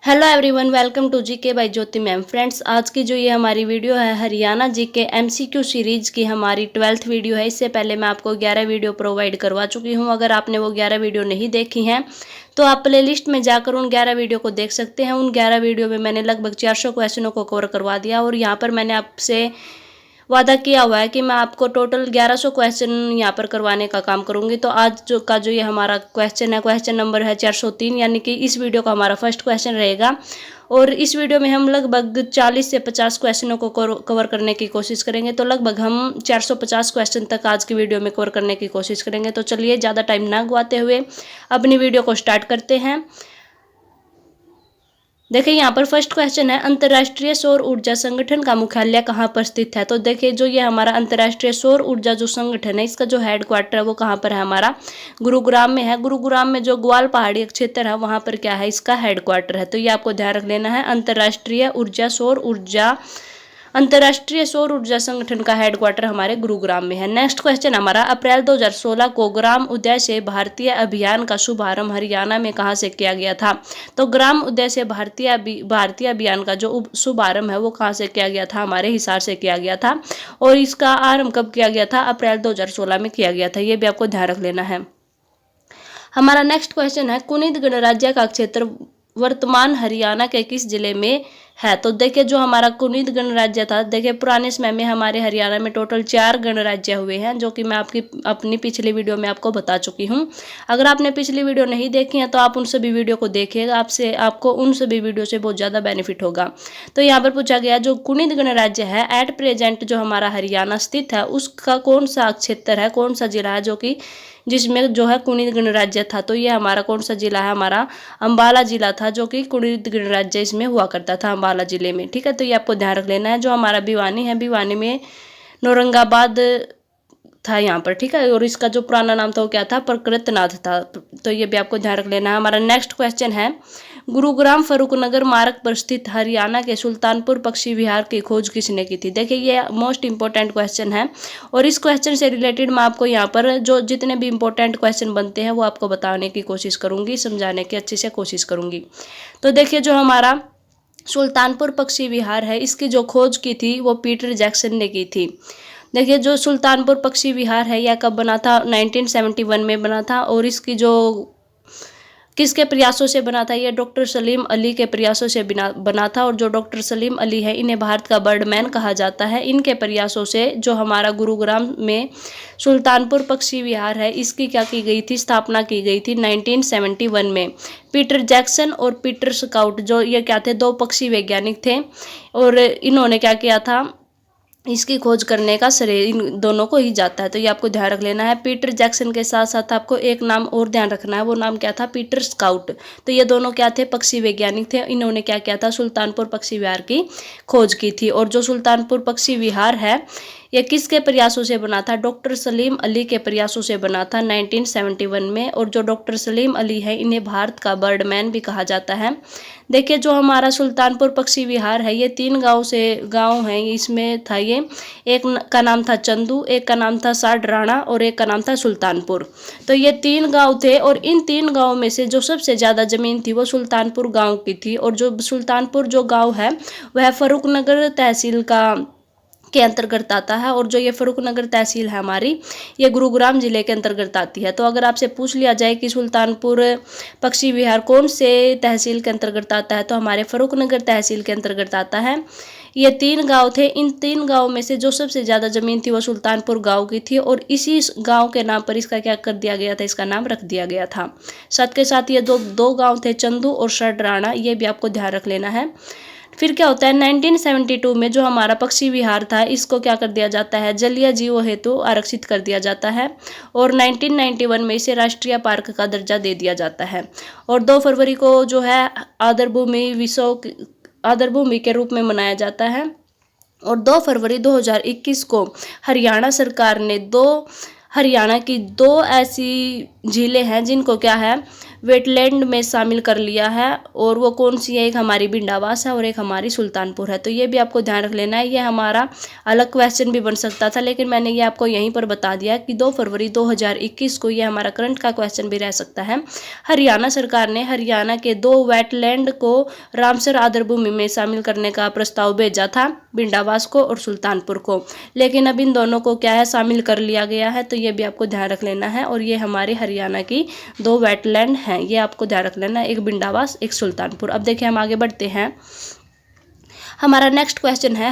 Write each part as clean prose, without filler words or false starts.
Hello everyone, welcome to GK by Jyoti ma'am. Friends, आज की जो ये हमारी वीडियो है हरियाणा जीके एमसीक्यू सीरीज की हमारी 12th वीडियो है। इससे पहले मैं आपको 11 वीडियो प्रोवाइड करवा चुकी हूँ। अगर आपने वो 11 वीडियो नहीं देखी हैं तो आप प्लेलिस्ट में जाकर उन 11 वीडियो को देख सकते हैं। उन 11 वीडियो में मैंने लगभग 400 क्वेश्चनों को कवर करवा दिया और यहाँ पर मैंने आपसे वादा किया हुआ है कि मैं आपको टोटल 1100 क्वेश्चन यहाँ पर करवाने का काम करूंगी। तो आज जो ये हमारा क्वेश्चन है, क्वेश्चन नंबर है 403, यानी कि इस वीडियो का हमारा फर्स्ट क्वेश्चन रहेगा। और इस वीडियो में हम लगभग 40 से 50 क्वेश्चनों को कवर करने की कोशिश करेंगे। तो लगभग हम 450 क्वेश्चन तक आज की वीडियो में कवर करने की कोशिश करेंगे। तो चलिए ज़्यादा टाइम ना गवाते हुए अपनी वीडियो को स्टार्ट करते हैं। देखिए यहाँ पर फर्स्ट क्वेश्चन है, अंतर्राष्ट्रीय सौर ऊर्जा संगठन का मुख्यालय कहाँ पर स्थित है। तो देखिए जो ये हमारा अंतर्राष्ट्रीय सौर ऊर्जा जो संगठन है, इसका जो हेडक्वार्टर है वो कहाँ पर है, हमारा गुरुग्राम में है। गुरुग्राम में जो ग्वाल पहाड़ी क्षेत्र है वहाँ पर क्या है, इसका हेडक्वार्टर है। तो ये आपको ध्यान रख लेना है। अंतर्राष्ट्रीय सौर ऊर्जा संगठन का हेडक्वार्टर हमारे गुरुग्राम में है। नेक्स्ट क्वेश्चन हमारा, अप्रैल 2016 को ग्राम उदय से भारतीय अभियान का शुभारंभ हरियाणा में कहाँ से किया गया था। तो ग्राम उदय से भारतीय अभियान का जो शुभारंभ है वो कहाँ से किया गया था, हमारे हिसार से किया गया था। और इसका आरंभ कब किया गया था, अप्रैल 2016 में किया गया था। ये भी आपको ध्यान रख लेना है। हमारा नेक्स्ट क्वेश्चन है, कुनिद गणराज्य का क्षेत्र वर्तमान हरियाणा के किस जिले में है। तो देखिए जो हमारा कुनिद गणराज्य था, देखिए पुराने समय में हमारे हरियाणा में टोटल 4 गणराज्य हुए हैं, जो कि मैं अपनी पिछली वीडियो में आपको बता चुकी हूँ। अगर आपने पिछली वीडियो नहीं देखी है तो आप उन सभी वीडियो को देखिएगा, आपको उन सभी वीडियो से बहुत ज़्यादा बेनिफिट होगा। तो यहाँ पर पूछा गया, जो कुनिद गणराज्य है एट प्रेजेंट जो हमारा हरियाणा स्थित है, उसका कौन सा क्षेत्र है, कौन सा जिला है जो कि जिसमें जो है कुनिद गणराज्य था। तो ये हमारा कौन सा जिला है, हमारा अंबाला जिला था, जो कि कुनिद गणराज्य इसमें हुआ करता था, अंबाला जिले में। ठीक है, तो ये आपको ध्यान रख लेना है। जो हमारा भिवानी है, भिवानी में नौरंगाबाद था यहाँ पर। ठीक है, और इसका जो पुराना नाम था वो क्या था, प्रकृतनाथ था। तो ये भी आपको ध्यान रख लेना है। हमारा नेक्स्ट क्वेश्चन है, गुरुग्राम फरूखनगर मार्ग पर स्थित हरियाणा के सुल्तानपुर पक्षी विहार की खोज किसने की थी। देखिए ये मोस्ट इंपॉर्टेंट क्वेश्चन है और इस क्वेश्चन से रिलेटेड मैं आपको यहाँ पर जो जितने भी इंपॉर्टेंट क्वेश्चन बनते हैं वो आपको बताने की कोशिश करूंगी, समझाने की अच्छे से कोशिश करूंगी। तो देखिए जो हमारा सुल्तानपुर पक्षी विहार है, इसकी जो खोज की थी वो पीटर जैक्सन ने की थी। देखिए जो सुल्तानपुर पक्षी विहार है यह कब बना था, 1971 में बना था। और इसकी जो किसके प्रयासों से बना था, ये डॉक्टर सलीम अली के प्रयासों से बना था। और जो डॉक्टर सलीम अली है, इन्हें भारत का बर्डमैन कहा जाता है। इनके प्रयासों से जो हमारा गुरुग्राम में सुल्तानपुर पक्षी विहार है, इसकी क्या की गई थी, स्थापना की गई थी 1971 में। पीटर जैक्सन और पीटर स्काउट जो ये क्या थे, 2 पक्षी वैज्ञानिक थे और इन्होंने क्या किया था, इसकी खोज करने का श्रेय इन दोनों को ही जाता है। तो ये आपको ध्यान रख लेना है। पीटर जैक्सन के साथ साथ आपको एक नाम और ध्यान रखना है, वो नाम क्या था, पीटर स्काउट। तो ये दोनों क्या थे, पक्षी वैज्ञानिक थे। इन्होंने क्या किया था, सुल्तानपुर पक्षी विहार की खोज की थी। और जो सुल्तानपुर पक्षी विहार है ये किसके प्रयासों से बना था, डॉक्टर सलीम अली के प्रयासों से बना था 1971 में। और जो डॉक्टर सलीम अली है, इन्हें भारत का बर्डमैन भी कहा जाता है। देखिए जो हमारा सुल्तानपुर पक्षी विहार है, ये 3 गांव हैं इसमें था। ये एक का नाम था चंदू, एक का नाम था साडराणा और एक का नाम था सुल्तानपुर। तो ये 3 गांव थे और इन 3 गांव में से जो सबसे ज़्यादा ज़मीन थी वो सुल्तानपुर गांव की थी। और जो सुल्तानपुर जो गांव है वह फर्रुखनगर तहसील के अंतर्गत आता है। और जो ये फर्रुखनगर तहसील है हमारी, ये गुरुग्राम जिले के अंतर्गत आती है। तो अगर आपसे पूछ लिया जाए कि सुल्तानपुर पक्षी विहार कौन से तहसील के अंतर्गत आता है, तो हमारे फर्रुखनगर तहसील के अंतर्गत आता है। ये 3 गांव थे, इन 3 गांव में से जो सबसे ज़्यादा ज़मीन थी वो सुल्तानपुर गांव की थी। और इसी गांव के नाम पर इसका क्या कर दिया गया था, इसका नाम रख दिया गया था। साथ के साथ ये दो गाँव थे, चंदू और सडराणा, ये भी आपको ध्यान रख लेना है। फिर क्या होता है, 1972 में जो हमारा पक्षी विहार था, इसको क्या कर दिया जाता है, जलीय जीवों हेतु आरक्षित कर दिया जाता है। और 1991 में इसे राष्ट्रीय पार्क का दर्जा दे दिया जाता है। और 2 फरवरी को जो है आदरभूमि के रूप में मनाया जाता है। और 2 फरवरी 2021 को हरियाणा सरकार ने हरियाणा की 2 ऐसी झीलें हैं जिनको क्या है, वेटलैंड में शामिल कर लिया है, और वो कौन सी है, एक हमारी भिंडावास है और एक हमारी सुल्तानपुर है। तो ये भी आपको ध्यान रख लेना है। ये हमारा अलग क्वेश्चन भी बन सकता था, लेकिन मैंने ये आपको यहीं पर बता दिया कि 2 फरवरी 2021 को ये हमारा करंट का क्वेश्चन भी रह सकता है। हरियाणा सरकार ने हरियाणा के 2 वेटलैंड को रामसर आर्द्रभूमि में शामिल करने का प्रस्ताव भेजा था, भिंडावास को और सुल्तानपुर को, लेकिन अब इन दोनों को क्या है, शामिल कर लिया गया है। तो ये भी आपको ध्यान रख लेना है। और ये हमारे हरियाणा की 2 वेटलैंड हैं, ये आपको ध्यान रख लेना है, एक भिंडावास एक सुल्तानपुर। अब देखिए हम आगे बढ़ते हैं। हमारा नेक्स्ट क्वेश्चन है,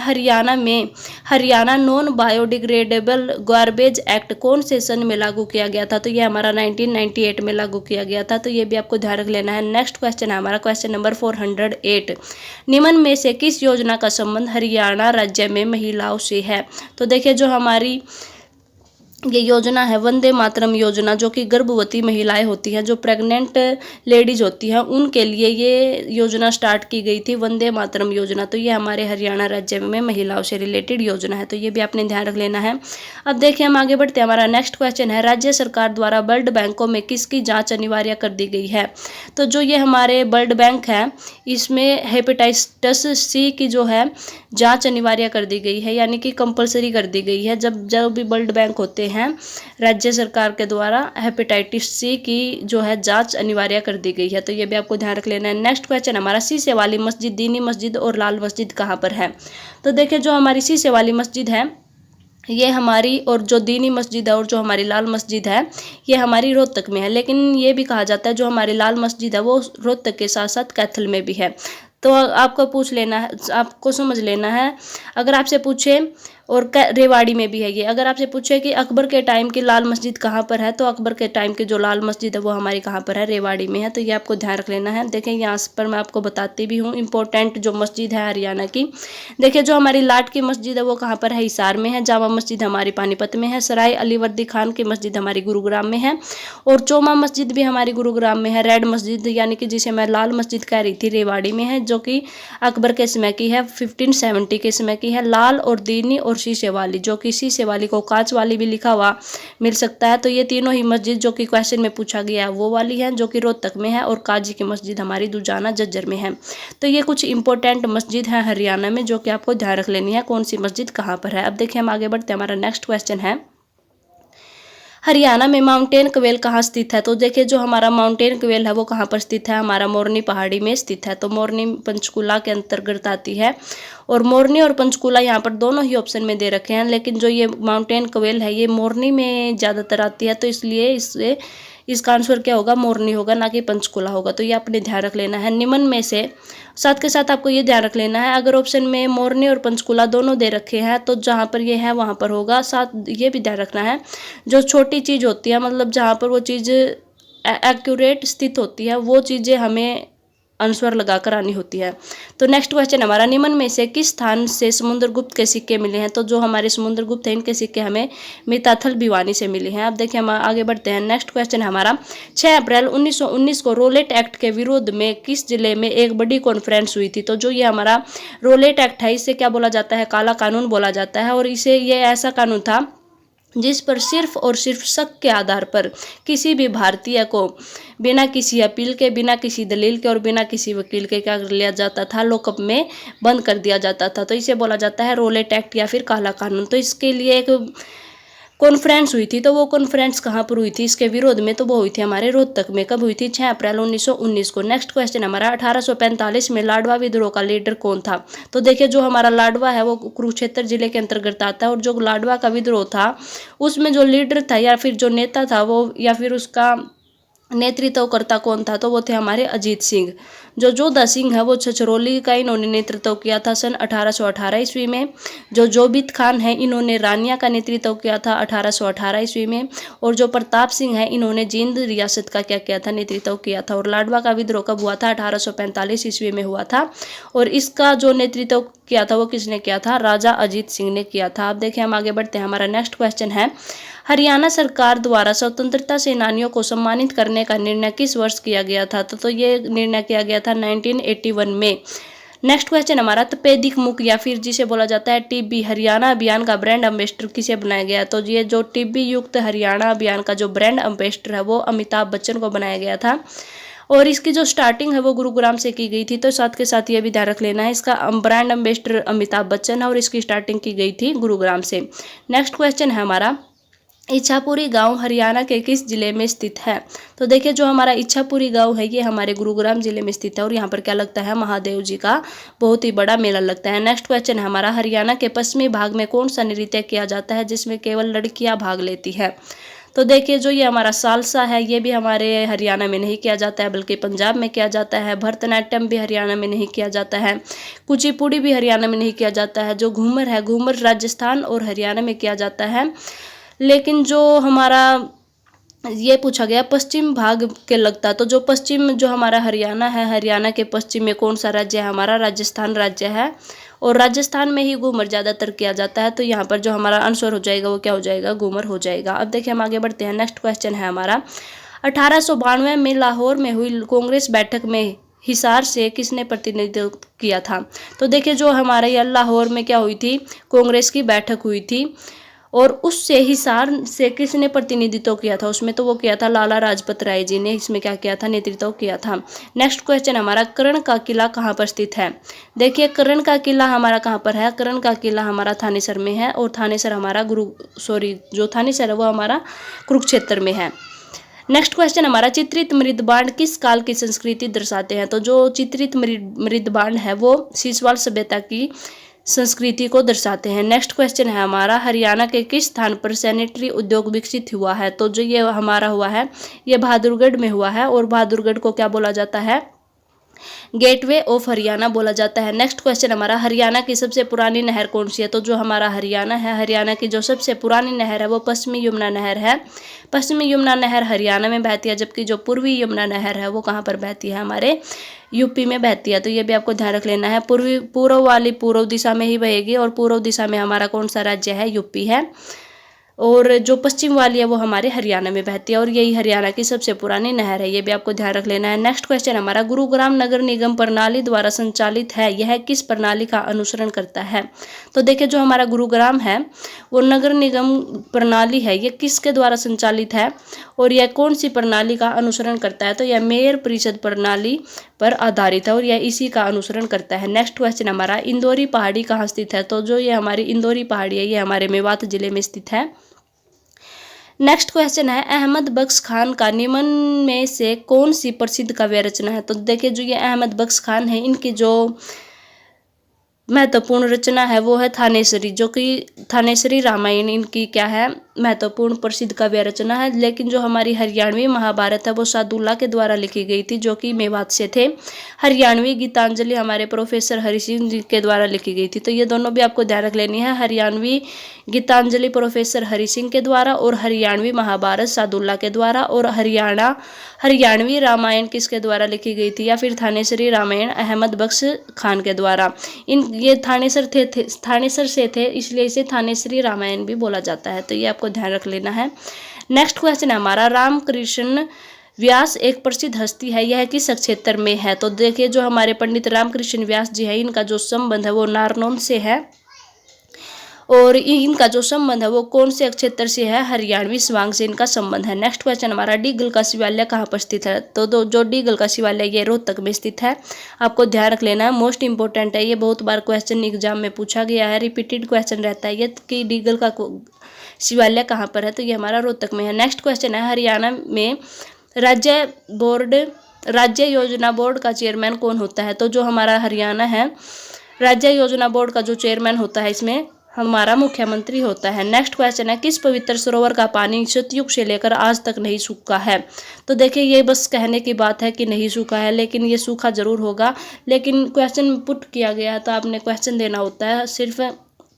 Haryana non biodegradable garbage act कौन से सन में लागू किया गया था? तो ये हमारा 1998 में लागू किया गया था। तो ये भी आपको ध्यान रख लेना है। नेक्स्ट क्वेश्चन है हमारा क्वेश्चन नंबर 408, निम्न में से किस योजना का संबंध हरियाणा राज्य में महिलाओं से है? तो देखिए जो हमारी ये योजना है वंदे मातरम योजना, जो कि गर्भवती महिलाएं होती हैं, जो प्रेग्नेंट लेडीज होती हैं, उनके लिए ये योजना स्टार्ट की गई थी, वंदे मातरम योजना। तो ये हमारे हरियाणा राज्य में महिलाओं से रिलेटेड योजना है। तो ये भी आपने ध्यान रख लेना है। अब देखिए हम आगे बढ़ते हैं। हमारा नेक्स्ट क्वेश्चन है, राज्य सरकार द्वारा ब्लड बैंकों में किसकी जाँच अनिवार्य कर दी गई है? तो जो ये हमारे ब्लड बैंक है, इसमें हेपेटाइटिस सी की जो है जाँच अनिवार्य कर दी गई है, यानी कि कंपलसरी कर दी गई है। जब भी ब्लड बैंक होते हैं राज्य सरकार के द्वारा हेपेटाइटिस सी की जो है जांच अनिवार्य कर दी गई है। तो ये भी आपको ध्यान रख लेना है। नेक्स्ट क्वेश्चन हमारा, शीशे वाली मस्जिद, दीनी मस्जिद और लाल मस्जिद कहाँ पर है? तो देखिए जो हमारी शीशे वाली मस्जिद है ये हमारी, और जो दीनी मस्जिद है और जो हमारी लाल मस्जिद है ये हमारी रोहतक में है। लेकिन ये भी कहा जाता है जो हमारी लाल मस्जिद है वो रोहतक के साथ साथ कैथल में भी है। तो आपको पूछ लेना है, आपको समझ लेना है। अगर आपसे पूछे, और रेवाड़ी में भी है ये, अगर आपसे पूछे कि अकबर के टाइम की लाल मस्जिद कहाँ पर है, तो अकबर के टाइम की जो लाल मस्जिद है वो हमारी कहाँ पर है, रेवाड़ी में है। तो ये आपको ध्यान रख लेना है। देखिए यहाँ पर मैं आपको बताती भी हूँ इंपॉर्टेंट जो मस्जिद है हरियाणा की। देखिए जो हमारी लाट की मस्जिद है वो कहाँ पर है, हिसार में है। जामा मस्जिद हमारी पानीपत में है। सराय अलीवर्दी खान की मस्जिद हमारी गुरुग्राम में है। और चोमा मस्जिद भी हमारी गुरुग्राम में है। रेड मस्जिद यानी कि जिसे मैं लाल मस्जिद कह रही थी, रेवाड़ी में है, जो कि अकबर के समय की है, 1570 के समय की है। लाल और दीनी और शीशे वाली, जो कि शीशे वाली को कांच वाली भी लिखा हुआ मिल सकता है। तो ये तीनों ही मस्जिद जो कि क्वेश्चन में पूछा गया है वो वाली है, जो कि रोहतक में है। और काजी की मस्जिद हमारी दुजाना झज्जर में है। तो ये कुछ इंपॉर्टेंट मस्जिद है हरियाणा में जो कि आपको ध्यान रख लेनी है, कौन सी मस्जिद कहाँ पर है। अब देखिए हम आगे बढ़ते हैं। हमारा नेक्स्ट क्वेश्चन है, हरियाणा में माउंटेन क्वेल कहाँ स्थित है? तो देखिए जो हमारा माउंटेन क्वेल है वो कहाँ पर स्थित है, हमारा मोरनी पहाड़ी में स्थित है। तो मोरनी पंचकुला के अंतर्गत आती है। और मोरनी और पंचकुला यहाँ पर दोनों ही ऑप्शन में दे रखे हैं, लेकिन जो ये माउंटेन क्वेल है ये मोरनी में ज़्यादातर आती है। तो इसलिए इसका आंसर क्या होगा, मोरनी होगा, ना कि पंचकुला होगा। तो ये आपने ध्यान रख लेना है। निम्न में से, साथ के साथ आपको ये ध्यान रख लेना है, अगर ऑप्शन में मोरनी और पंचकुला दोनों दे रखे हैं तो जहाँ पर ये है वहाँ पर होगा। साथ ये भी ध्यान रखना है, जो छोटी चीज़ होती है, मतलब जहाँ पर वो चीज़ एक्यूरेट स्थित होती है, वो चीज़ें हमें आंसर लगाकर आनी होती है। तो नेक्स्ट क्वेश्चन हमारा, निम्न में से किस स्थान से समुद्रगुप्त के सिक्के मिले हैं? तो जो हमारे समुद्रगुप्त हैं इनके सिक्के हमें मिताथल भिवानी से मिले हैं। अब देखिए हम आगे बढ़ते हैं। नेक्स्ट क्वेश्चन हमारा, 6 अप्रैल 1919 को रोलेट एक्ट के विरोध में किस जिले में एक बड़ी कॉन्फ्रेंस हुई थी? तो जो ये हमारा रोलेट एक्ट है इसे क्या बोला जाता है, काला कानून बोला जाता है। और इसे ये ऐसा कानून था जिस पर सिर्फ और सिर्फ शक के आधार पर किसी भी भारतीय को बिना किसी अपील के, बिना किसी दलील के और बिना किसी वकील के क्या कर लिया जाता था, लॉकअप में बंद कर दिया जाता था। तो इसे बोला जाता है रोलेट एक्ट या फिर काला कानून। तो इसके लिए एक कॉन्फ्रेंस हुई थी। तो वो कॉन्फ्रेंस कहाँ पर हुई थी इसके विरोध में? तो वो हुई थी हमारे रोहतक में। कब हुई थी? 6 अप्रैल 1919 को। नेक्स्ट क्वेश्चन हमारा, 1845 में लाडवा विद्रोह का लीडर कौन था? तो देखिए जो हमारा लाडवा है वो कुरुक्षेत्र जिले के अंतर्गत आता है। और जो लाडवा का विद्रोह था उसमें जो लीडर था या फिर जो नेता था वो, या फिर उसका नेतृत्वकर्ता कौन था? तो वो थे हमारे अजीत सिंह। जो जोधा सिंह है वो छछरौली का इन्होंने नेतृत्व किया था सन 1818 ईस्वी में। जो जोबित खान है इन्होंने रानिया का नेतृत्व किया था 1818 ईस्वी में। और जो प्रताप सिंह है इन्होंने जींद रियासत का क्या किया था, नेतृत्व किया था। और लाडवा का विद्रोह कब हुआ था? 1845 ईस्वी में हुआ था। और इसका जो नेतृत्व किया था वो किसने किया था? राजा अजीत सिंह ने किया था। अब देखिए हम आगे बढ़ते हैं। हमारा नेक्स्ट क्वेश्चन है, हरियाणा सरकार द्वारा स्वतंत्रता सेनानियों को सम्मानित करने का निर्णय किस वर्ष किया गया था? तो ये निर्णय किया गया था 1981 में। नेक्स्ट क्वेश्चन हमारा तपेदिक मुख या फिर जिसे बोला जाता है टीबी हरियाणा अभियान का ब्रांड एम्बेसडर किसे बनाया गया। तो ये जो टीबी युक्त हरियाणा अभियान का जो ब्रांड एम्बेसडर है वो अमिताभ बच्चन को बनाया गया था और इसकी जो स्टार्टिंग है वो गुरुग्राम से की गई थी। तो साथ के साथ ये भी ध्यान रख लेना है, इसका ब्रांड एम्बेसडर अमिताभ बच्चन है और इसकी स्टार्टिंग की गई थी गुरुग्राम से। नेक्स्ट क्वेश्चन है हमारा इच्छापुरी गांव हरियाणा के किस जिले में स्थित है। तो देखिए जो हमारा इच्छापुरी गांव है ये हमारे गुरुग्राम जिले में स्थित है और यहाँ पर क्या लगता है, महादेव जी का बहुत ही बड़ा मेला लगता है। नेक्स्ट क्वेश्चन है हमारा हरियाणा के पश्चिमी भाग में कौन सा नृत्य किया जाता है जिसमें केवल लड़कियां भाग लेती है। तो देखिए जो ये हमारा सालसा है ये भी हमारे हरियाणा में नहीं किया जाता है बल्कि पंजाब में किया जाता है। भरतनाट्यम भी हरियाणा में नहीं किया जाता है। कुचिपुड़ी भी हरियाणा में नहीं किया जाता है। जो घूमर है घूमर राजस्थान और हरियाणा में किया जाता है। लेकिन जो हमारा ये पूछा गया पश्चिम भाग के लगता है, तो जो पश्चिम जो हमारा हरियाणा है, हरियाणा के पश्चिम में कौन सा राज्य है, हमारा राजस्थान राज्य है और राजस्थान में ही घूमर ज़्यादातर किया जाता है। तो यहाँ पर जो हमारा आंसर हो जाएगा वो क्या हो जाएगा, घूमर हो जाएगा। अब देखिए हम आगे बढ़ते हैं। नेक्स्ट क्वेश्चन है हमारा 1892 में लाहौर में हुई कांग्रेस बैठक में हिसार से किसने प्रतिनिधित्व किया था। तो देखिए जो हमारे यहाँ लाहौर में क्या हुई थी, कांग्रेस की बैठक हुई थी और उससे हिसार से किसने प्रतिनिधित्व किया था, उसमें तो वो किया था लाला लाजपत राय जी ने इसमें क्या किया था, नेतृत्व किया था। नेक्स्ट क्वेश्चन हमारा कर्ण का किला कहाँ पर स्थित है। देखिए कर्ण का किला हमारा कहाँ पर है, कर्ण का किला हमारा थानेसर में है और थानेसर हमारा जो थानेसर है वो हमारा कुरुक्षेत्र में है। नेक्स्ट क्वेश्चन हमारा चित्रित मृदबांड किस काल की संस्कृति दर्शाते हैं। तो जो चित्रित मृदबांड है वो शिशुपाल सभ्यता की संस्कृति को दर्शाते हैं। नेक्स्ट क्वेश्चन है हमारा हरियाणा के किस स्थान पर सैनिटरी उद्योग विकसित हुआ है। तो जो ये हमारा हुआ है ये बहादुरगढ़ में हुआ है और बहादुरगढ़ को क्या बोला जाता है, गेटवे ऑफ हरियाणा बोला जाता है। नेक्स्ट क्वेश्चन हमारा हरियाणा की सबसे पुरानी नहर कौन सी है। तो जो हमारा हरियाणा है, हरियाणा की जो सबसे पुरानी नहर है वो पश्चिमी यमुना नहर है। पश्चिमी यमुना नहर हरियाणा में बहती है जबकि जो पूर्वी यमुना नहर है वो कहाँ पर बहती है, हमारे यूपी में बहती है। तो ये भी आपको ध्यान रख लेना है। पूर्व वाली पूर्व दिशा में ही बहेगी और पूर्व दिशा में हमारा कौन सा राज्य है, यूपी है। और जो पश्चिम वाली है वो हमारे हरियाणा में बहती है और यही हरियाणा की सबसे पुरानी नहर है, ये भी आपको ध्यान रख लेना है। नेक्स्ट क्वेश्चन हमारा गुरुग्राम नगर निगम प्रणाली द्वारा संचालित है, यह किस प्रणाली का अनुसरण करता है। तो देखिए जो हमारा गुरुग्राम है वो नगर निगम प्रणाली है, ये किसके द्वारा संचालित है और यह कौन सी प्रणाली का अनुसरण करता है। तो यह मेयर परिषद प्रणाली पर आधारित है और यह इसी का अनुसरण करता है। नेक्स्ट क्वेश्चन हमारा इंदौरी पहाड़ी कहाँ स्थित है। तो जो ये हमारी इंदौरी पहाड़ी है ये हमारे मेवात जिले में स्थित है। नेक्स्ट क्वेश्चन है अहमद बख्श खान का निम्न में से कौन सी प्रसिद्ध काव्य रचना है। तो देखिए जो ये अहमद बख्श खान है इनकी जो महत्वपूर्ण रचना है वो है थानेसरी, जो कि थानेसरी रामायण इनकी क्या है, महत्वपूर्ण प्रसिद्ध काव्य रचना है। लेकिन जो हमारी हरियाणवी महाभारत है वो सादुल्ला के द्वारा लिखी गई थी जो कि मेवात से थे। हरियाणवी गीतांजलि हमारे प्रोफेसर हरि सिंह जी के द्वारा लिखी गई थी। तो ये दोनों भी आपको ध्यान रख लेनी है, हरियाणवी गीतांजलि प्रोफेसर हरि सिंह के द्वारा और हरियाणवी महाभारत सादुल्ला के द्वारा। और हरियाणवी रामायण किसके द्वारा लिखी गई थी, या फिर थानेसरी रामायण अहमद बख्श खान के द्वारा। ये थानेसर से थे इसलिए इसे थानेसरी रामायण भी बोला जाता है। तो ये आपको ध्यान रख लेना है। नेक्स्ट क्वेश्चन है हमारा रामकृष्ण व्यास एक प्रसिद्ध हस्ती है, यह किस क्षेत्र में है। तो देखिए जो हमारे पंडित रामकृष्ण व्यास जी है इनका जो संबंध है वो नारनौल से है और इनका जो संबंध है वो कौन से क्षेत्र से है, हरियाणवी स्वांग से इनका संबंध है। नेक्स्ट क्वेश्चन हमारा डीगल का शिवालय कहाँ पर स्थित है। तो जो डीगल का शिवालय ये रोहतक में स्थित है, आपको ध्यान रख लेना है, मोस्ट इंपॉर्टेंट है, ये बहुत बार क्वेश्चन एग्जाम में पूछा गया है, रिपीटेड क्वेश्चन रहता है ये कि डीगल का शिवालय कहाँ पर है। तो ये हमारा रोहतक में है। नेक्स्ट क्वेश्चन है हरियाणा में राज्य योजना बोर्ड का चेयरमैन कौन होता है। तो जो हमारा हरियाणा है राज्य योजना बोर्ड का जो चेयरमैन होता है इसमें हमारा मुख्यमंत्री होता है। नेक्स्ट क्वेश्चन है किस पवित्र सरोवर का पानी सतयुग से लेकर आज तक नहीं सूखा है। तो देखिए ये बस कहने की बात है कि नहीं सूखा है, लेकिन ये सूखा जरूर होगा, लेकिन क्वेश्चन पुट किया गया है तो आपने क्वेश्चन देना होता है सिर्फ।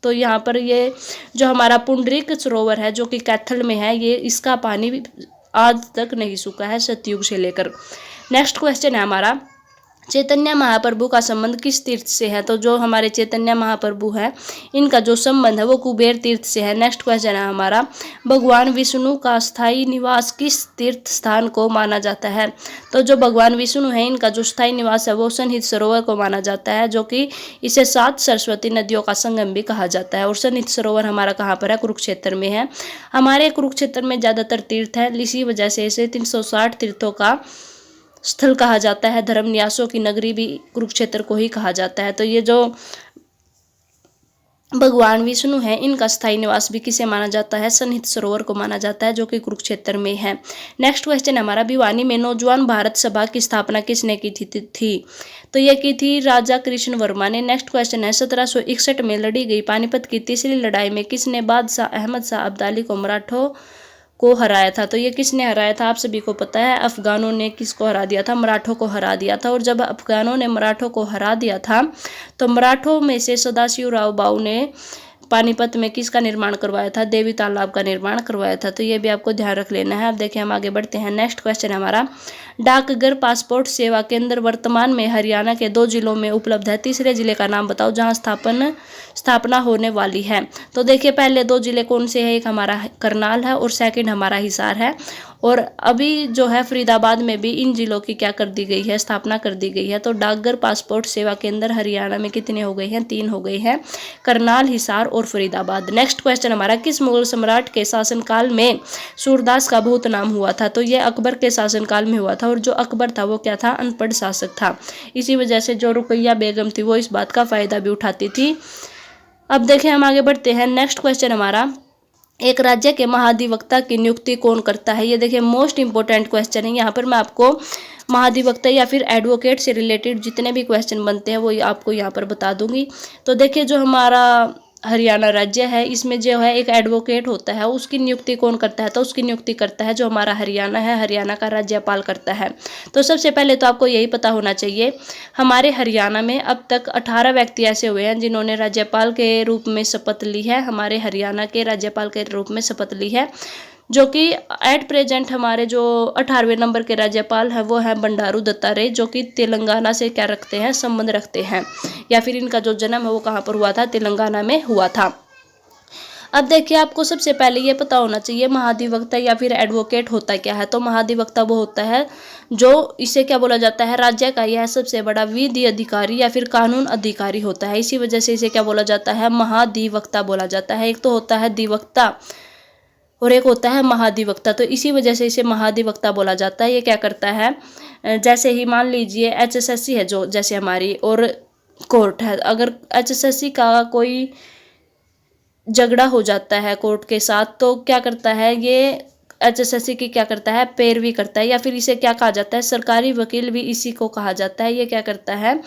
तो यहाँ पर ये जो हमारा पुंडरीक सरोवर है जो कि कैथल में है, ये इसका पानी आज तक नहीं सूखा है सतयुग से लेकर। नेक्स्ट क्वेश्चन है हमारा चैतन्य महाप्रभु का संबंध किस तीर्थ से है? तो जो हमारे चैतन्य महाप्रभु है इनका जो संबंध है वो कुबेर तीर्थ से है। नेक्स्ट क्वेश्चन है हमारा, भगवान विष्णु का स्थायी निवास किस तीर्थ स्थान को माना जाता है? तो जो भगवान विष्णु है इनका जो स्थायी निवास है वो सन्निहित सरोवर को माना जाता है, जो कि इसे 7 सरस्वती नदियों का संगम भी कहा जाता है। और सन्निहित सरोवर हमारा कहाँ पर है? कुरुक्षेत्र में है। हमारे कुरुक्षेत्र में ज़्यादातर तीर्थ है, इसी वजह से इसे 360 तीर्थों का स्थल कहा जाता है। धर्म न्यासों की नगरी भी कुरुक्षेत्र को ही कहा जाता है। तो ये जो भगवान विष्णु है इनका स्थायी निवास भी किसे माना जाता है? सन्निहित सरोवर को माना जाता है, जो कि कुरुक्षेत्र में है। नेक्स्ट क्वेश्चन हमारा, भिवानी में नौजवान भारत सभा की स्थापना किसने की थी? तो यह की थी राजा कृष्ण वर्मा ने। नेक्स्ट क्वेश्चन है, 1761 में लड़ी गई पानीपत की तीसरी लड़ाई में किसने बादशाह अहमद शाह अब्दाली को मराठों को हराया था? तो ये किसने हराया था? आप सभी को पता है, अफगानों ने किसको हरा दिया था? मराठों को हरा दिया था। और जब अफगानों ने मराठों को हरा दिया था तो मराठों में से सदाशिवराव भाऊ ने पानीपत में किसका निर्माण करवाया था? देवी तालाब का निर्माण करवाया था। तो ये भी आपको ध्यान रख लेना है। अब देखिए हम आगे बढ़ते हैं। नेक्स्ट क्वेश्चन है हमारा, डाकघर पासपोर्ट सेवा केंद्र वर्तमान में हरियाणा के 2 जिलों में उपलब्ध है। तीसरे जिले का नाम बताओ जहां स्थापना होने वाली है। तो देखिए पहले 2 जिले कौन से हैं? एक हमारा करनाल है और सेकंड हमारा हिसार है। और अभी जो है फरीदाबाद में भी इन जिलों की क्या कर दी गई है? स्थापना कर दी गई है। तो डाकघर पासपोर्ट सेवा केंद्र हरियाणा में कितने हो गए हैं? 3 हो गए हैं, करनाल, हिसार और फरीदाबाद। नेक्स्ट क्वेश्चन हमारा, किस मुगल सम्राट के शासनकाल में सूरदास का बहुत नाम हुआ था? तो ये अकबर के शासनकाल में हुआ था। और जो अकबर था वो क्या था? अनपढ़ शासक था। इसी वजह से जो रुकैया बेगम थी वो इस बात का फायदा भी उठाती थी। अब देखें हम आगे बढ़ते हैं। नेक्स्ट क्वेश्चन हमारा, एक राज्य के महाधिवक्ता की नियुक्ति कौन करता है? ये देखिए मोस्ट इंपॉर्टेंट क्वेश्चन है। यहाँ पर मैं आपको महाधिवक्ता या फिर एडवोकेट से रिलेटेड जितने भी क्वेश्चन बनते हैं वो आपको यहाँ पर बता दूंगी। तो देखिए जो हमारा हरियाणा राज्य है इसमें जो है एक एडवोकेट होता है, उसकी नियुक्ति कौन करता है? तो उसकी नियुक्ति करता है जो हमारा हरियाणा है, हरियाणा का राज्यपाल करता है। तो सबसे पहले तो आपको यही पता होना चाहिए, हमारे हरियाणा में अब तक 18 व्यक्ति ऐसे हुए हैं जिन्होंने राज्यपाल के रूप में शपथ ली है, हमारे हरियाणा के राज्यपाल के रूप में शपथ ली है, जो कि एट प्रेजेंट हमारे जो 18वें नंबर के राज्यपाल हैं वो हैं बंडारू दत्तात्रेय, जो कि तेलंगाना से क्या रखते हैं? संबंध रखते हैं, या फिर इनका जो जन्म है वो कहाँ पर हुआ था? तेलंगाना में हुआ था। अब देखिए आपको सबसे पहले ये पता होना चाहिए महाधिवक्ता या फिर एडवोकेट होता क्या है। तो महाधिवक्ता वो होता है जो, इसे क्या बोला जाता है? राज्य का यह सबसे बड़ा विधि अधिकारी या फिर कानून अधिकारी होता है। इसी वजह से इसे क्या बोला जाता है? महाधिवक्ता बोला जाता है। एक तो होता है अधिवक्ता और एक होता है महाधिवक्ता। तो इसी वजह से इसे महाधिवक्ता बोला जाता है। ये क्या करता है? जैसे ही मान लीजिए एचएसएससी है जो, जैसे हमारी, और कोर्ट है, अगर एचएसएससी का कोई झगड़ा हो जाता है कोर्ट के साथ तो क्या करता है? ये एचएसएससी की क्या करता है? पैरवी करता है, या फिर इसे क्या कहा जाता है? सरकारी वकील भी इसी को कहा जाता है। ये क्या करता है?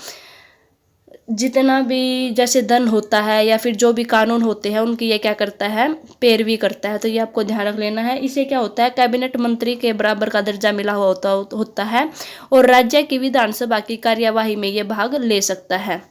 जितना भी जैसे धन होता है या फिर जो भी कानून होते हैं उनकी ये क्या करता है? पैरवी करता है। तो ये आपको ध्यान रख लेना है। इसे क्या होता है? कैबिनेट मंत्री के बराबर का दर्जा मिला हुआ होता है और राज्य की विधानसभा की कार्यवाही में ये भाग ले सकता है।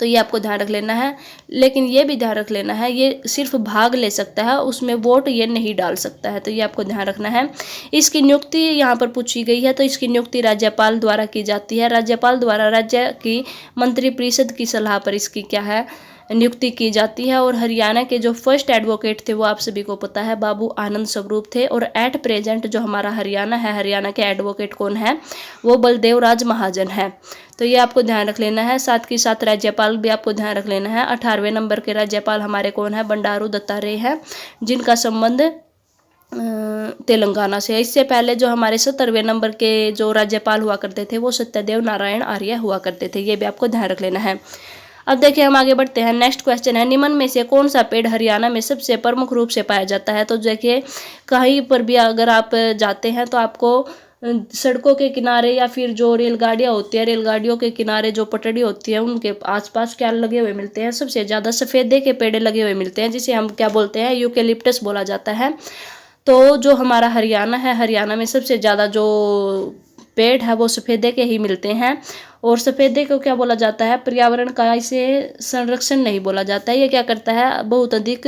तो ये आपको ध्यान रख लेना है। लेकिन ये भी ध्यान रख लेना है, ये सिर्फ भाग ले सकता है, उसमें वोट ये नहीं डाल सकता है। तो ये आपको ध्यान रखना है। इसकी नियुक्ति यहाँ पर पूछी गई है, तो इसकी नियुक्ति राज्यपाल द्वारा की जाती है। राज्यपाल द्वारा राज्य की मंत्रिपरिषद की सलाह पर इसकी क्या है? नियुक्ति की जाती है। और हरियाणा के जो फर्स्ट एडवोकेट थे वो आप सभी को पता है, बाबू आनंद स्वरूप थे। और एट प्रेजेंट जो हमारा हरियाणा है, हरियाणा के एडवोकेट कौन है? वो बलदेव राज महाजन है। तो ये आपको ध्यान रख लेना है। साथ के साथ राज्यपाल भी आपको ध्यान रख लेना है। 18वें नंबर के राज्यपाल हमारे कौन है? बंडारू दत्तात्रेय है, जिनका संबंध तेलंगाना से है। इससे पहले जो हमारे 17वें नंबर के जो राज्यपाल हुआ करते थे वो सत्यदेव नारायण आर्य हुआ करते थे। ये भी आपको ध्यान रख लेना है। अब देखिए हम आगे बढ़ते हैं। नेक्स्ट क्वेश्चन है, निम्न में से कौन सा पेड़ हरियाणा में सबसे प्रमुख रूप से पाया जाता है? तो देखिए कहीं पर भी अगर आप जाते हैं तो आपको सड़कों के किनारे या फिर जो रेलगाड़ियाँ होती है, रेलगाड़ियों के किनारे जो पटड़ी होती है उनके आसपास क्या लगे हुए मिलते हैं? सबसे ज़्यादा सफ़ेदे के पेड़ लगे हुए मिलते हैं, जिसे हम क्या बोलते हैं? यूकेलिप्टस बोला जाता है। तो जो हमारा हरियाणा है, हरियाणा में सबसे ज़्यादा जो पेड़ है वो सफ़ेदे के ही मिलते हैं। और सफ़ेदे को क्या बोला जाता है? पर्यावरण का इसे संरक्षण नहीं बोला जाता है। ये क्या करता है? बहुत अधिक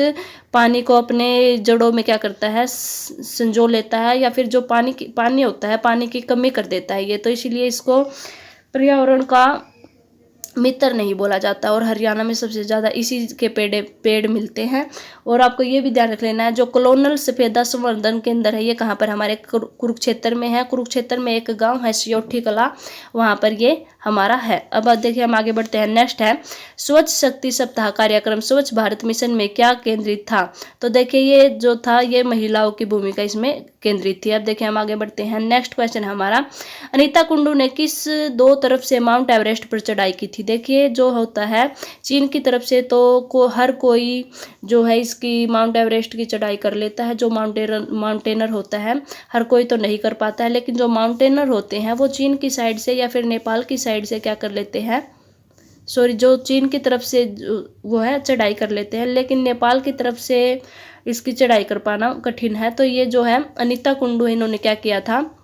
पानी को अपने जड़ों में क्या करता है? संजो लेता है, या फिर जो पानी होता है पानी की कमी कर देता है ये। तो इसीलिए इसको पर्यावरण का मित्र नहीं बोला जाता, और हरियाणा में सबसे ज़्यादा इसी के पेड़ मिलते हैं। और आपको ये भी ध्यान रख लेना है, जो कॉलोनल सफेदा संवर्धन केंद्र है ये कहाँ पर, हमारे कुरुक्षेत्र में है। कुरुक्षेत्र में एक गांव है सियोठी कला, वहाँ पर ये हमारा है। अब देखिए हम आगे बढ़ते हैं। नेक्स्ट है स्वच्छ शक्ति सप्ताह कार्यक्रम स्वच्छ भारत मिशन में क्या केंद्रित था। तो देखिए ये जो था ये महिलाओं की भूमिका इसमें केंद्रित थी। अब देखिए हम आगे बढ़ते हैं। नेक्स्ट क्वेश्चन हमारा, अनीता कुंडू ने किस दो तरफ से माउंट एवरेस्ट पर चढ़ाई की थी। देखिए जो होता है चीन की तरफ से तो हर कोई जो है इसकी माउंट एवरेस्ट की चढ़ाई कर लेता है। जो माउंटेनर होता है हर कोई तो नहीं कर पाता है, लेकिन जो माउंटेनर होते हैं वो चीन की साइड से या फिर नेपाल की साइड से क्या कर लेते हैं, सॉरी जो चीन की तरफ से वो है चढ़ाई कर लेते हैं, लेकिन नेपाल की तरफ से इसकी चढ़ाई कर पाना कठिन है। तो ये जो है अनीता कुंडू इन्होंने क्या किया था,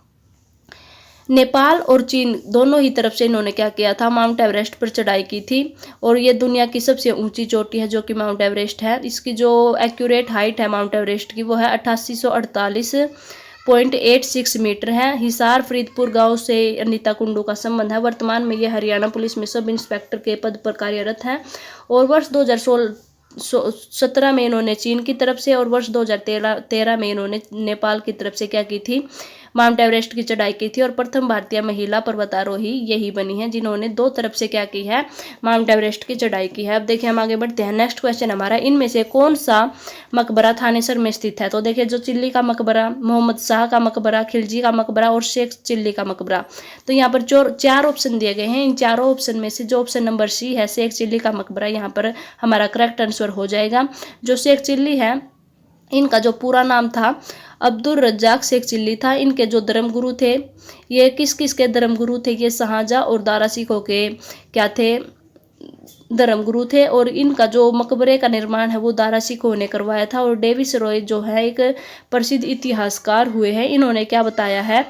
नेपाल और चीन दोनों ही तरफ से इन्होंने क्या किया था, माउंट एवरेस्ट पर चढ़ाई की थी। और ये दुनिया की सबसे ऊंची चोटी है जो कि माउंट एवरेस्ट है। इसकी जो एक्यूरेट हाइट है माउंट एवरेस्ट की वो है 8848.86 मीटर है। हिसार फरीदपुर गांव से अनीता कुंडू का संबंध है। वर्तमान में ये हरियाणा पुलिस में सब इंस्पेक्टर के पद पर कार्यरत हैं। और वर्ष 2017 में इन्होंने चीन की तरफ से और वर्ष 2013 में इन्होंने नेपाल की तरफ से क्या की थी, माउंट एवरेस्ट की चढ़ाई की थी। और प्रथम भारतीय महिला पर्वतारोही यही बनी है जिन्होंने दो तरफ से क्या की है, माउंट एवरेस्ट की चढ़ाई की है। अब देखिए हम आगे बढ़ते हैं। नेक्स्ट क्वेश्चन हमारा, इनमें से कौन सा मकबरा थानेसर में स्थित है। तो देखिए जो चिल्ली का मकबरा, मोहम्मद शाह का मकबरा, खिलजी का मकबरा और शेख चिल्ली का मकबरा। तो यहाँ पर जो 4 ऑप्शन दिए गए हैं, इन चारों ऑप्शन में से जो ऑप्शन नंबर सी है शेख चिल्ली का मकबरा यहाँ पर हमारा करेक्ट आंसर हो जाएगा। जो शेख चिल्ली है इनका जो पूरा नाम था अब्दुल रज्जाक शेख चिल्ली था। इनके जो धर्मगुरु थे, ये किस किस के धर्मगुरु थे, ये शाहजहां और दारा सिखों के क्या थे, धर्मगुरु थे। और इनका जो मकबरे का निर्माण है वो दारा सिखों ने करवाया था। और डेविस रॉय जो है एक प्रसिद्ध इतिहासकार हुए हैं, इन्होंने क्या बताया है,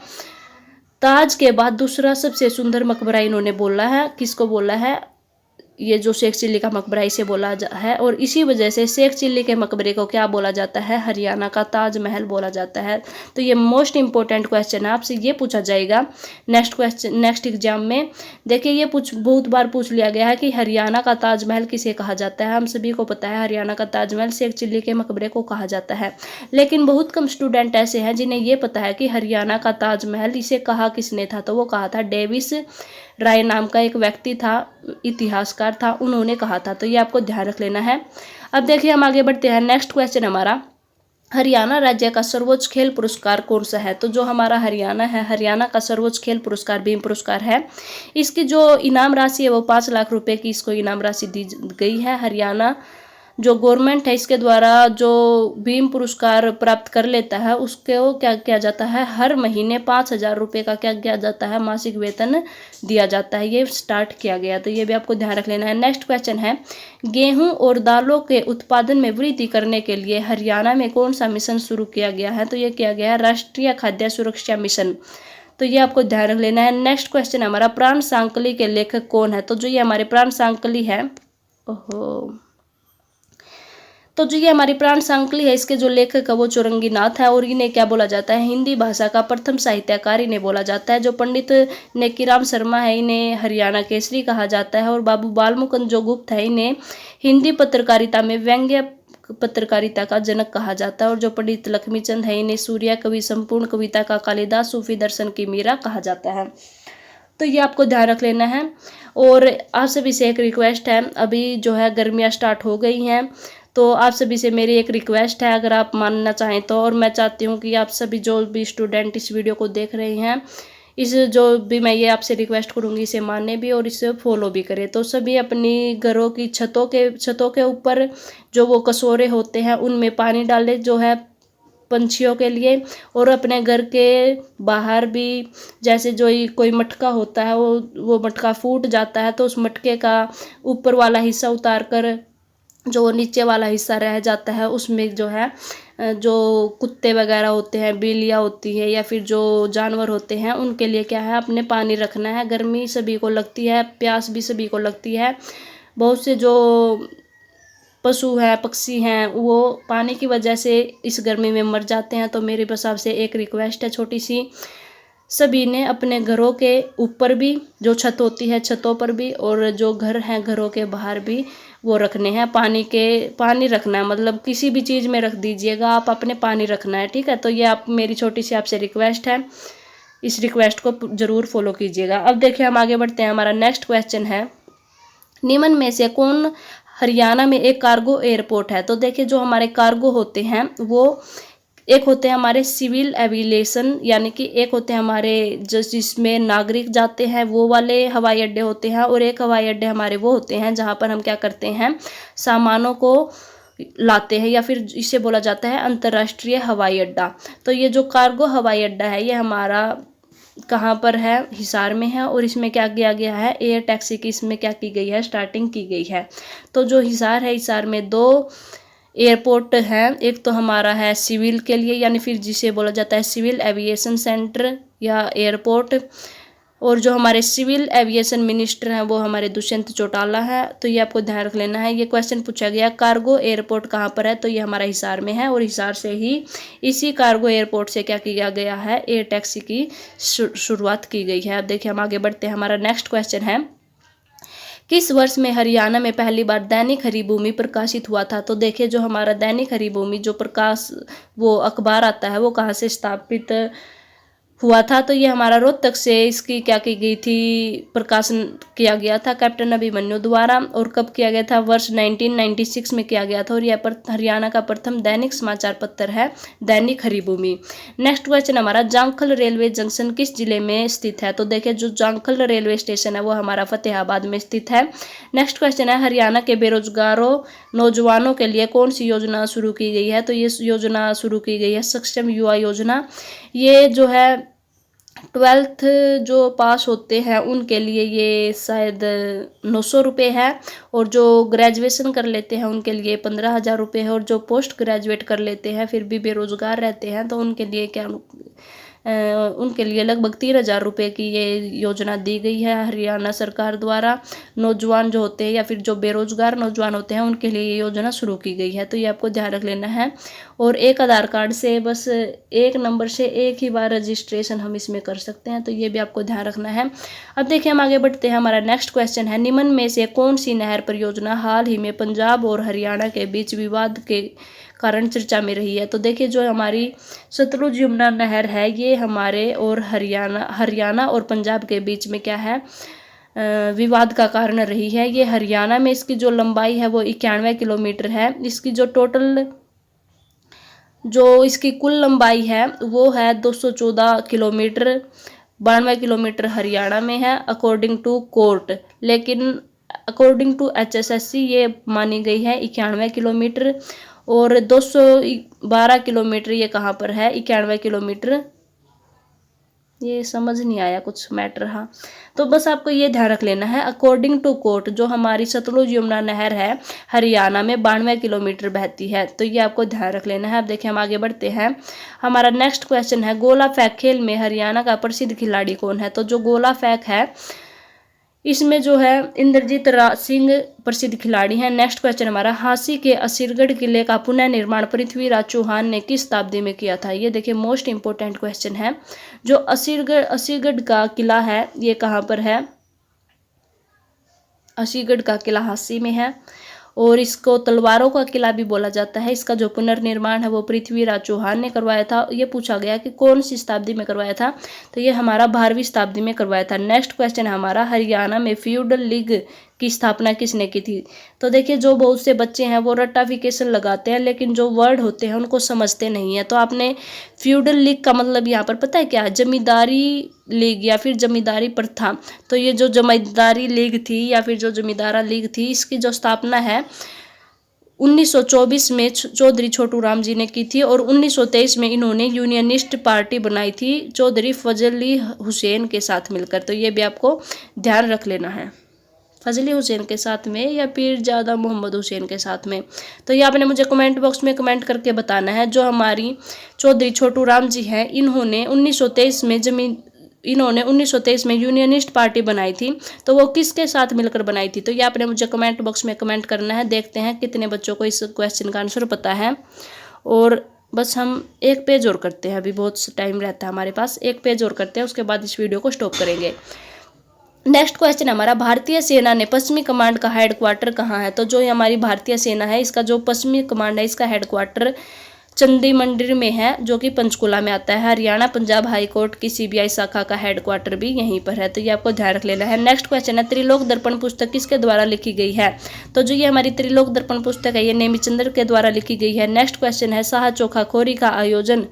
ताज के बाद दूसरा सबसे सुंदर मकबरा इन्होंने बोला है। किसको बोला है, ये जो शेख चिल्ली का मकबरा इसे बोला है। और इसी वजह से शेख चिल्ली के मकबरे को क्या बोला जाता है, हरियाणा का ताजमहल बोला जाता है। तो ये मोस्ट इंपॉर्टेंट क्वेश्चन है, आपसे ये पूछा जाएगा नेक्स्ट क्वेश्चन, नेक्स्ट एग्जाम में। देखिए ये बहुत बार पूछ लिया गया है कि हरियाणा का ताजमहल किसे कहा जाता है। हम सभी को पता है हरियाणा का ताजमहल शेख चिल्ली के मकबरे को कहा जाता है, लेकिन बहुत कम स्टूडेंट ऐसे हैं जिन्हें ये पता है कि हरियाणा का ताजमहल इसे कहा किसने था। तो वो कहा था डेविस राय नाम का एक व्यक्ति था, इतिहासकार था, उन्होंने कहा था। तो ये आपको ध्यान रख लेना है। अब देखिए हम आगे बढ़ते हैं। नेक्स्ट क्वेश्चन हमारा, हरियाणा राज्य का सर्वोच्च खेल पुरस्कार कौन सा है। तो जो हमारा हरियाणा है, हरियाणा का सर्वोच्च खेल पुरस्कार भीम पुरस्कार है। इसकी जो इनाम राशि है वो 5 लाख रुपए की इसको इनाम राशि दी गई है। हरियाणा जो गवर्नमेंट है इसके द्वारा जो भीम पुरस्कार प्राप्त कर लेता है उसको क्या किया जाता है, हर महीने 5,000 रुपये का क्या किया जाता है, मासिक वेतन दिया जाता है। ये स्टार्ट किया गया, तो ये भी आपको ध्यान रख लेना है। नेक्स्ट क्वेश्चन है, गेहूं और दालों के उत्पादन में वृद्धि करने के लिए हरियाणा में कौन सा मिशन शुरू किया गया है। तो ये किया गया है राष्ट्रीय खाद्य सुरक्षा मिशन। तो ये आपको ध्यान रख लेना है। नेक्स्ट क्वेश्चन हमारा, प्राण सांकली के लेखक कौन है। तो जो ये हमारे प्राण सांकली है, तो जो ये हमारी प्राण सांकली है इसके जो लेखक है वो चौरंगी नाथ है। और इन्हें क्या बोला जाता है, हिंदी भाषा का प्रथम साहित्यकार इन्हें बोला जाता है। जो पंडित नेकीराम शर्मा है इन्हें हरियाणा केसरी कहा जाता है। और बाबू बालमुकुंद जो गुप्त है इन्हें हिंदी पत्रकारिता में व्यंग्य पत्रकारिता का जनक कहा जाता है। और जो पंडित लक्ष्मीचंद है इन्हें सूर्य कवि, संपूर्ण कविता का कालिदास, सूफी दर्शन की मीरा कहा जाता है। तो ये आपको ध्यान रख लेना है। और आप सभी से एक रिक्वेस्ट है, अभी जो है गर्मियाँ स्टार्ट हो गई हैं, तो आप सभी से मेरी एक रिक्वेस्ट है, अगर आप मानना चाहें तो। और मैं चाहती हूँ कि आप सभी जो भी स्टूडेंट इस वीडियो को देख रहे हैं, इस जो भी मैं ये आपसे रिक्वेस्ट करूँगी इसे माने भी और इसे फॉलो भी करें। तो सभी अपनी घरों की छतों के ऊपर जो वो कसोरे होते हैं उनमें पानी डालें जो है पंछियों के लिए। और अपने घर के बाहर भी जैसे जो कोई मटका होता है वो मटका फूट जाता है तो उस मटके का ऊपर वाला हिस्सा उतार कर जो नीचे वाला हिस्सा रह जाता है उसमें जो है जो कुत्ते वगैरह होते हैं, बिल्लियाँ होती है या फिर जो जानवर होते हैं उनके लिए क्या है, अपने पानी रखना है। गर्मी सभी को लगती है, प्यास भी सभी को लगती है। बहुत से जो पशु हैं, पक्षी हैं, वो पानी की वजह से इस गर्मी में मर जाते हैं। तो मेरी बस आपसे एक रिक्वेस्ट है छोटी सी, सभी ने अपने घरों के ऊपर भी जो छत होती है छतों पर भी, और जो घर हैं घरों के बाहर भी वो रखने हैं। पानी रखना है, मतलब किसी भी चीज़ में रख दीजिएगा आप, अपने पानी रखना है, ठीक है। तो ये आप मेरी छोटी सी आपसे रिक्वेस्ट है, इस रिक्वेस्ट को ज़रूर फॉलो कीजिएगा। अब देखिए हम आगे बढ़ते हैं। हमारा नेक्स्ट क्वेश्चन है, निम्न में से कौन हरियाणा में एक कार्गो एयरपोर्ट है? तो देखिए जो हमारे कार्गो होते हैं वो एक होते हैं हमारे सिविल एविएशन, यानी कि एक होते हैं हमारे जिसमें नागरिक जाते हैं वो वाले हवाई अड्डे होते हैं, और एक हवाई अड्डे हमारे वो होते हैं जहाँ पर हम क्या करते हैं, सामानों को लाते हैं, या फिर इसे बोला जाता है अंतर्राष्ट्रीय हवाई अड्डा। तो ये जो कार्गो हवाई अड्डा है ये हमारा कहाँ पर है, हिसार में है, और इसमें क्या किया गया है, एयर टैक्सी की इसमें क्या की गई है, स्टार्टिंग की गई है। तो जो हिसार है, हिसार में 2 एयरपोर्ट हैं, एक तो हमारा है सिविल के लिए, यानी फिर जिसे बोला जाता है सिविल एविएशन सेंटर या एयरपोर्ट, और जो हमारे सिविल एविएशन मिनिस्टर हैं वो हमारे दुष्यंत चौटाला है। तो ये आपको ध्यान रख लेना है। ये क्वेश्चन पूछा गया कार्गो एयरपोर्ट कहाँ पर है, तो ये हमारा हिसार में है, और हिसार से ही इसी कार्गो एयरपोर्ट से क्या किया गया है, एयर टैक्सी की शुरुआत की गई है। अब देखिए हम आगे बढ़ते हैं। हमारा नेक्स्ट क्वेश्चन है, किस वर्ष में हरियाणा में पहली बार दैनिक हरिभूमि प्रकाशित हुआ था? तो देखिए जो हमारा दैनिक हरिभूमि जो प्रकाश वो अखबार आता है वो कहाँ से स्थापित हुआ था? तो ये हमारा रोहतक से इसकी क्या की गई थी, प्रकाशन किया गया था कैप्टन अभिमन्यु द्वारा। और कब किया गया था? वर्ष 1996 में किया गया था, और यह हरियाणा का प्रथम दैनिक समाचार पत्र है दैनिक हरिभूमि। नेक्स्ट क्वेश्चन हमारा, जांखल रेलवे जंक्शन किस जिले में स्थित है? तो देखिए जो जांखल रेलवे स्टेशन है वो हमारा फतेहाबाद में स्थित है। नेक्स्ट क्वेश्चन है, हरियाणा के बेरोजगारों नौजवानों के लिए कौन सी योजना शुरू की गई है? तो ये योजना शुरू की गई है सक्षम युवा योजना। ये जो है 12th जो पास होते हैं उनके लिए ये शायद 900 रुपये है, और जो ग्रेजुएशन कर लेते हैं उनके लिए 15,000 रुपये है, और जो पोस्ट ग्रेजुएट कर लेते हैं फिर भी बेरोजगार रहते हैं तो उनके लिए उनके लिए लगभग 3,000 रुपये की ये योजना दी गई है हरियाणा सरकार द्वारा। नौजवान जो होते हैं या फिर जो बेरोजगार नौजवान होते हैं उनके लिए ये योजना शुरू की गई है, तो ये आपको ध्यान रख लेना है। और एक आधार कार्ड से बस एक नंबर से एक ही बार रजिस्ट्रेशन हम इसमें कर सकते हैं, तो ये भी आपको ध्यान रखना है। अब देखिए हम आगे बढ़ते हैं। हमारा नेक्स्ट क्वेश्चन है, निम्न में से कौन सी नहर परियोजना हाल ही में पंजाब और हरियाणा के बीच विवाद के कारण चर्चा में रही है? तो देखिए जो हमारी सतलुज यमुना नहर है ये हमारे और हरियाणा और पंजाब के बीच में क्या है, विवाद का कारण रही है। ये हरियाणा में इसकी जो लंबाई है वो 91 किलोमीटर है। इसकी जो टोटल जो इसकी कुल लंबाई है वो है 214 किलोमीटर। 92 किलोमीटर हरियाणा में है अकॉर्डिंग टू कोर्ट, लेकिन अकॉर्डिंग टू HSSC ये मानी गई है 91 किलोमीटर। और 212 किलोमीटर ये कहाँ पर है, 91 किलोमीटर, ये समझ नहीं आया कुछ मैटर। हाँ, तो बस आपको ये ध्यान रख लेना है, अकॉर्डिंग टू कोर्ट जो हमारी सतलुज यमुना नहर है हरियाणा में 92 किलोमीटर बहती है, तो ये आपको ध्यान रख लेना है। अब देखिए हम आगे बढ़ते हैं। हमारा नेक्स्ट क्वेश्चन है, गोला फेंक खेल में हरियाणा का प्रसिद्ध खिलाड़ी कौन है? तो जो गोला फेंक है इसमें जो है इंद्रजीत सिंह प्रसिद्ध खिलाड़ी हैं। नेक्स्ट क्वेश्चन हमारा, हांसी के असीरगढ़ किले का पुनः निर्माण पृथ्वीराज चौहान ने किस शताब्दी में किया था? ये देखिए मोस्ट इंपोर्टेंट क्वेश्चन है। जो असीरगढ़ का किला है ये कहाँ पर है? असीगढ़ का किला हांसी में है, और इसको तलवारों का किला भी बोला जाता है। इसका जो पुनर्निर्माण है वो पृथ्वीराज चौहान ने करवाया था। ये पूछा गया कि कौन सी शताब्दी में करवाया था, तो ये हमारा 12वीं शताब्दी में करवाया था। नेक्स्ट क्वेश्चन हमारा, हरियाणा में फ्यूडल लीग की स्थापना किसने की थी? तो देखिए जो बहुत से बच्चे हैं वो रट्टाफिकेशन लगाते हैं, लेकिन जो वर्ड होते हैं उनको समझते नहीं है। तो आपने फ्यूडल लीग का मतलब यहाँ पर पता है क्या है? जमींदारी लीग या फिर जमींदारी प्रथा। तो ये जो जमींदारी लीग थी या फिर जो जमींदारा लीग थी इसकी जो स्थापना है 1924 में चौधरी छोटू राम जी ने की थी, और 1923 में इन्होंने यूनियनिस्ट पार्टी बनाई थी चौधरी फजली हुसैन के साथ मिलकर। तो ये भी आपको ध्यान रख लेना है, फजली हुसैन के साथ में या फिर ज़्यादा मोहम्मद हुसैन के साथ में। तो ये आपने मुझे कमेंट बॉक्स में कमेंट करके बताना है। जो हमारी चौधरी छोटू राम जी हैं इन्होंने 1923 में यूनियनिस्ट पार्टी बनाई थी, तो वो किसके साथ मिलकर बनाई थी? तो ये आपने मुझे कमेंट बॉक्स में कमेंट करना है। देखते हैं कितने बच्चों को इस क्वेश्चन का आंसर पता है। और बस हम एक पेज और करते हैं, अभी बहुत टाइम रहता है हमारे पास, एक पेज और करते हैं, उसके बाद इस वीडियो को स्टॉप करेंगे। नेक्स्ट क्वेश्चन हमारा, भारतीय सेना ने पश्चिमी कमांड का हेडक्वार्टर कहाँ है? तो जो ये हमारी भारतीय सेना है इसका जो पश्चिमी कमांड है इसका हेडक्वार्टर चंडीमंदिर में है, जो कि पंचकुला में आता है। हरियाणा पंजाब हाई कोर्ट की सीबीआई शाखा का हेडक्वार्टर भी यहीं पर है, तो ये आपको ध्यान रख लेना है। नेक्स्ट क्वेश्चन है, त्रिलोक दर्पण पुस्तक किसके द्वारा लिखी गई है? तो जो ये हमारी त्रिलोक दर्पण पुस्तक है ये नेमिचंद्र के द्वारा लिखी गई है। नेक्स्ट क्वेश्चन है, शाह चोखाखोरी का आयोजन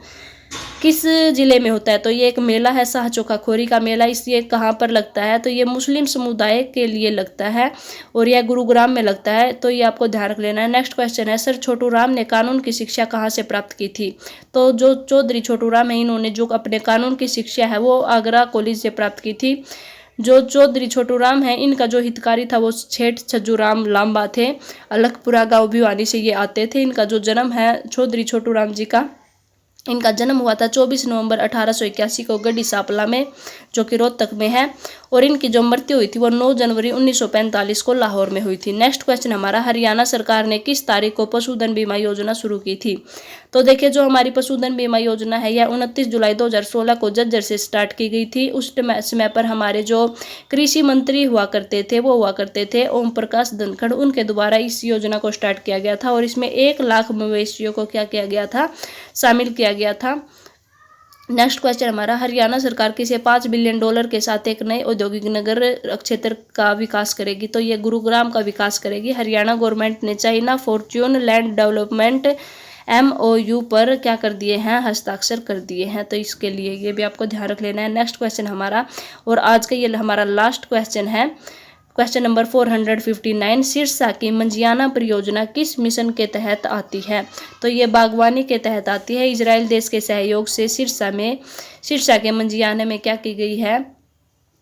किस जिले में होता है? तो ये एक मेला है शाह चोखाखोरी का मेला, ये कहाँ पर लगता है? तो ये मुस्लिम समुदाय के लिए लगता है और यह गुरुग्राम में लगता है, तो ये आपको ध्यान रख लेना है। नेक्स्ट क्वेश्चन है, सर छोटू राम ने कानून की शिक्षा कहाँ से प्राप्त की थी? तो जो चौधरी छोटू राम है इन्होंने जो अपने कानून की शिक्षा है वो आगरा कॉलेज से प्राप्त की थी। जो चौधरी छोटू राम है इनका जो हितकारी था वो सेठ छज्जूराम लांबा थे, अलखपुरा गाँव भिवानी से ये आते थे। इनका जो जन्म है चौधरी छोटू राम जी का, इनका जन्म हुआ था 24 नवंबर 1881 को गढ़ी सांपला में, जो कि रोहतक में है, और इनकी जो मृत्यु हुई थी वो 9 जनवरी 1945 को लाहौर में हुई थी। नेक्स्ट क्वेश्चन हमारा, हरियाणा सरकार ने किस तारीख को पशुधन बीमा योजना शुरू की थी? तो देखिए जो हमारी पशुधन बीमा योजना है यह 29 जुलाई 2016 को झज्जर से स्टार्ट की गई थी। उस समय पर हमारे जो कृषि मंत्री हुआ करते थे वो हुआ करते थे ओम प्रकाश धनखड़, उनके द्वारा इस योजना को स्टार्ट किया गया था और इसमें 1 लाख मवेशियों को क्या किया गया था, शामिल किया गया था। नेक्स्ट क्वेश्चन हमारा, हरियाणा सरकार किसे $5 बिलियन के साथ एक नए औद्योगिक नगर क्षेत्र का विकास करेगी? तो ये गुरुग्राम का विकास करेगी। हरियाणा गवर्नमेंट ने China Fortune land development MOU पर क्या कर दिए हैं, हस्ताक्षर कर दिए हैं, तो इसके लिए ये भी आपको ध्यान रख लेना है। नेक्स्ट क्वेश्चन हमारा, और आज का ये हमारा लास्ट क्वेश्चन है, क्वेश्चन नंबर 459, सिरसा की मंजियाना परियोजना किस मिशन के तहत आती है? तो ये बागवानी के तहत आती है। इजराइल देश के सहयोग से सिरसा के मंजियाना में क्या की गई है,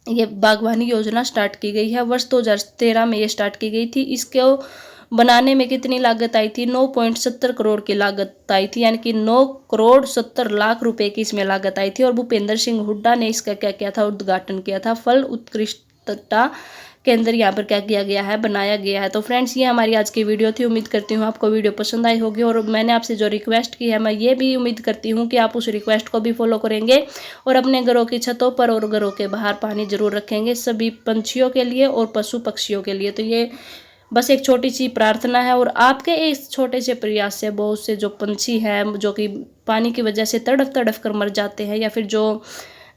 ये बागवानी योजना स्टार्ट की गई है। वर्ष 2013 में ये स्टार्ट की गई थी। इसको बनाने में कितनी लागत आई थी? 9.70 करोड़ की लागत आई थी, यानी कि 9 करोड़ 70 लाख रुपए की इसमें लागत आई थी। और भूपेंद्र सिंह हुड्डा ने इसका क्या किया था, उद्घाटन किया था। फल उत्कृष्टता केंद्र यहाँ पर क्या किया गया है, बनाया गया है। तो फ्रेंड्स ये हमारी आज की वीडियो थी। उम्मीद करती हूँ आपको वीडियो पसंद आई होगी, और मैंने आपसे जो रिक्वेस्ट की है मैं ये भी उम्मीद करती हूँ कि आप उस रिक्वेस्ट को भी फॉलो करेंगे और अपने घरों की छतों पर और घरों के बाहर पानी जरूर रखेंगे, सभी पंछियों के लिए और पशु पक्षियों के लिए। तो ये बस एक छोटी सी प्रार्थना है, और आपके इस छोटे से प्रयास से बहुत से जो पंछी हैं जो कि पानी की वजह से तड़फ तड़फ कर मर जाते हैं, या फिर जो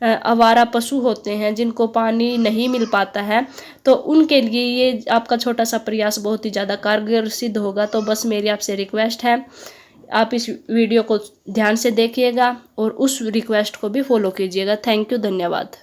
आवारा पशु होते हैं जिनको पानी नहीं मिल पाता है, तो उनके लिए ये आपका छोटा सा प्रयास बहुत ही ज़्यादा कारगर सिद्ध होगा। तो बस मेरी आपसे रिक्वेस्ट है, आप इस वीडियो को ध्यान से देखिएगा और उस रिक्वेस्ट को भी फॉलो कीजिएगा। थैंक यू, धन्यवाद।